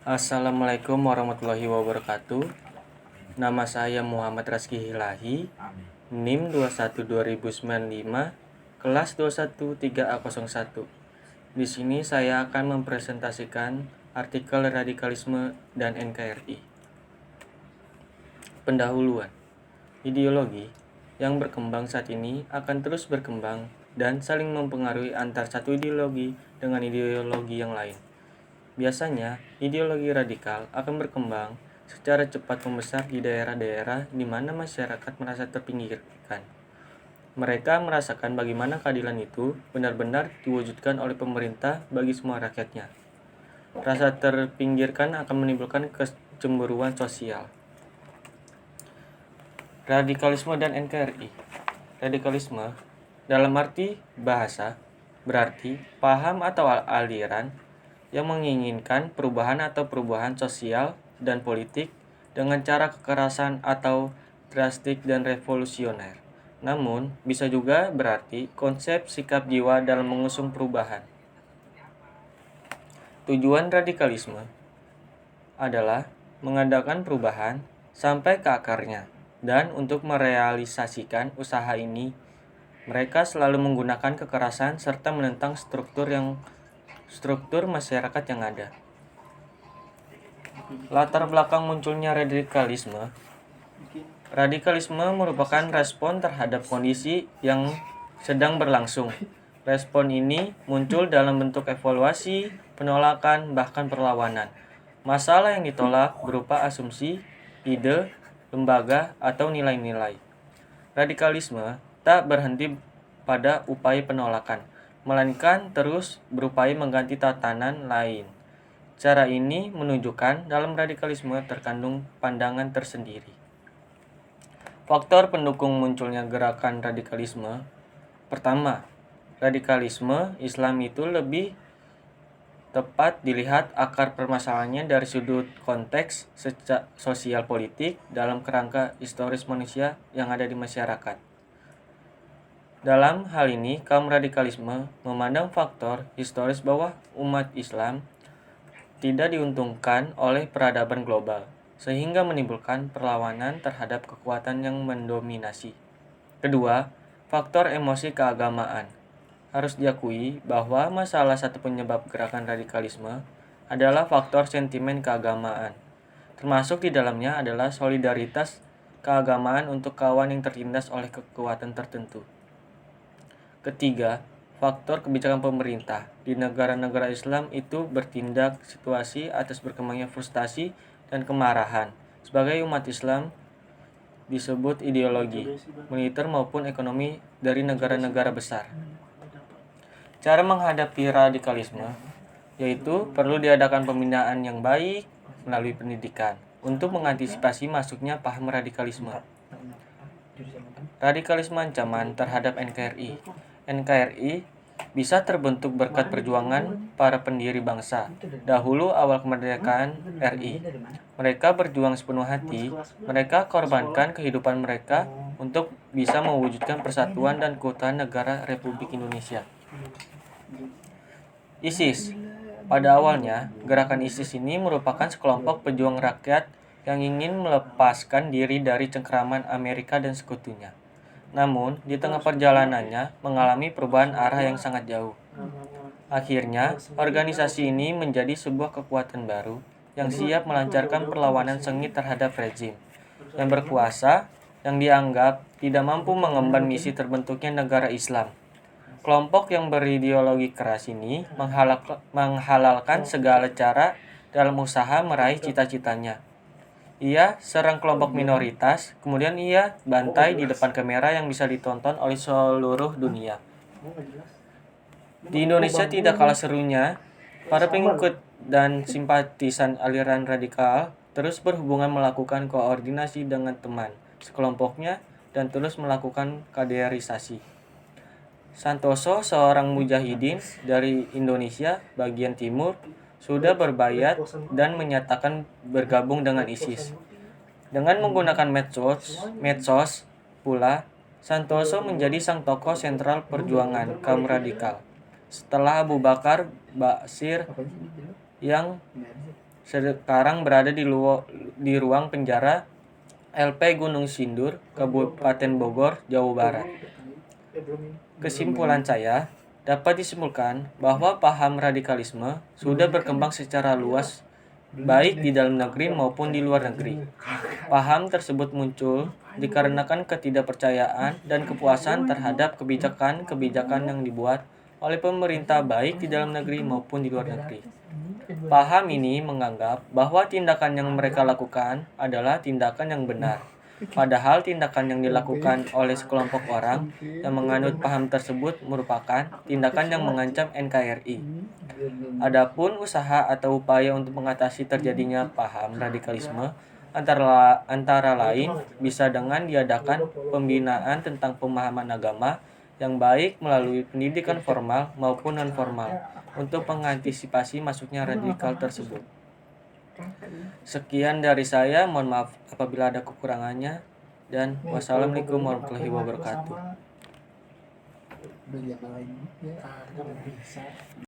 Assalamualaikum warahmatullahi wabarakatuh. Nama saya Muhammad Razki Hilahi, NIM 212095, kelas 213A01. Di sini saya akan mempresentasikan artikel radikalisme dan NKRI. Pendahuluan. Ideologi yang berkembang saat ini akan terus berkembang dan saling mempengaruhi antar satu ideologi dengan ideologi yang lain. Biasanya, ideologi radikal akan berkembang secara cepat membesar di daerah-daerah di mana masyarakat merasa terpinggirkan. Mereka merasakan bagaimana keadilan itu benar-benar diwujudkan oleh pemerintah bagi semua rakyatnya. Rasa terpinggirkan akan menimbulkan kecemburuan sosial. Radikalisme dan NKRI. Radikalisme dalam arti bahasa berarti paham atau aliran yang menginginkan perubahan atau perubahan sosial dan politik dengan cara kekerasan atau drastik dan revolusioner. Namun, bisa juga berarti konsep sikap jiwa dalam mengusung perubahan. Tujuan radikalisme adalah mengadakan perubahan sampai ke akarnya, dan untuk merealisasikan usaha ini, mereka selalu menggunakan kekerasan serta menentang struktur masyarakat yang ada. Latar belakang munculnya radikalisme. Radikalisme merupakan respon terhadap kondisi yang sedang berlangsung. Respon ini muncul dalam bentuk evaluasi, penolakan, bahkan perlawanan. Masalah yang ditolak berupa asumsi, ide, lembaga, atau nilai-nilai. Radikalisme tak berhenti pada upaya penolakan, melainkan terus berupaya mengganti tatanan lain. Cara ini menunjukkan dalam radikalisme terkandung pandangan tersendiri. Faktor pendukung munculnya gerakan radikalisme. Pertama, radikalisme Islam itu lebih tepat dilihat akar permasalahannya dari sudut konteks sosial politik dalam kerangka historis manusia yang ada di masyarakat. Dalam hal ini, kaum radikalisme memandang faktor historis bahwa umat Islam tidak diuntungkan oleh peradaban global, sehingga menimbulkan perlawanan terhadap kekuatan yang mendominasi. Kedua, faktor emosi keagamaan. Harus diakui bahwa salah satu penyebab gerakan radikalisme adalah faktor sentimen keagamaan. Termasuk di dalamnya adalah solidaritas keagamaan untuk kawan yang tertindas oleh kekuatan tertentu. Ketiga, faktor kebijakan pemerintah. Di negara-negara Islam itu bertindak situasi atas berkembangnya frustasi dan kemarahan. Sebagai umat Islam disebut ideologi, militer maupun ekonomi dari negara-negara besar. Cara menghadapi radikalisme yaitu perlu diadakan pembinaan yang baik melalui pendidikan untuk mengantisipasi masuknya paham radikalisme. Radikalisme ancaman terhadap NKRI. NKRI bisa terbentuk berkat perjuangan para pendiri bangsa. Dahulu awal kemerdekaan RI, mereka berjuang sepenuh hati, mereka korbankan kehidupan mereka untuk bisa mewujudkan persatuan dan keutuhan negara Republik Indonesia. ISIS. Pada awalnya, gerakan ISIS ini merupakan sekelompok pejuang rakyat yang ingin melepaskan diri dari cengkraman Amerika dan sekutunya. Namun, di tengah perjalanannya mengalami perubahan arah yang sangat jauh. Akhirnya, organisasi ini menjadi sebuah kekuatan baru yang siap melancarkan perlawanan sengit terhadap rezim yang berkuasa yang dianggap tidak mampu mengemban misi terbentuknya negara Islam. Kelompok yang berideologi keras ini menghalalkan segala cara dalam usaha meraih cita-citanya. Ia serang kelompok minoritas, kemudian ia bantai di depan kamera yang bisa ditonton oleh seluruh dunia. Di Indonesia tidak kalah serunya, para pengikut dan simpatisan aliran radikal terus berhubungan melakukan koordinasi dengan teman sekelompoknya dan terus melakukan kaderisasi. Santoso, seorang mujahidin dari Indonesia bagian timur, sudah berbayat dan menyatakan bergabung dengan ISIS. Dengan menggunakan medsos pula, Santoso menjadi sang tokoh sentral perjuangan kaum radikal. Setelah Abu Bakar Ba'asyir yang sekarang berada di ruang penjara LP Gunung Sindur, Kabupaten Bogor, Jawa Barat. Kesimpulan saya, dapat disimpulkan bahwa paham radikalisme sudah berkembang secara luas baik di dalam negeri maupun di luar negeri. Paham tersebut muncul dikarenakan ketidakpercayaan dan kepuasan terhadap kebijakan-kebijakan yang dibuat oleh pemerintah baik di dalam negeri maupun di luar negeri. Paham ini menganggap bahwa tindakan yang mereka lakukan adalah tindakan yang benar. Padahal tindakan yang dilakukan oleh sekelompok orang yang menganut paham tersebut merupakan tindakan yang mengancam NKRI. Adapun usaha atau upaya untuk mengatasi terjadinya paham radikalisme antara lain bisa dengan diadakan pembinaan tentang pemahaman agama yang baik melalui pendidikan formal maupun non-formal untuk mengantisipasi masuknya radikal tersebut. Sekian dari saya, mohon maaf apabila ada kekurangannya, dan wassalamualaikum warahmatullahi wabarakatuh.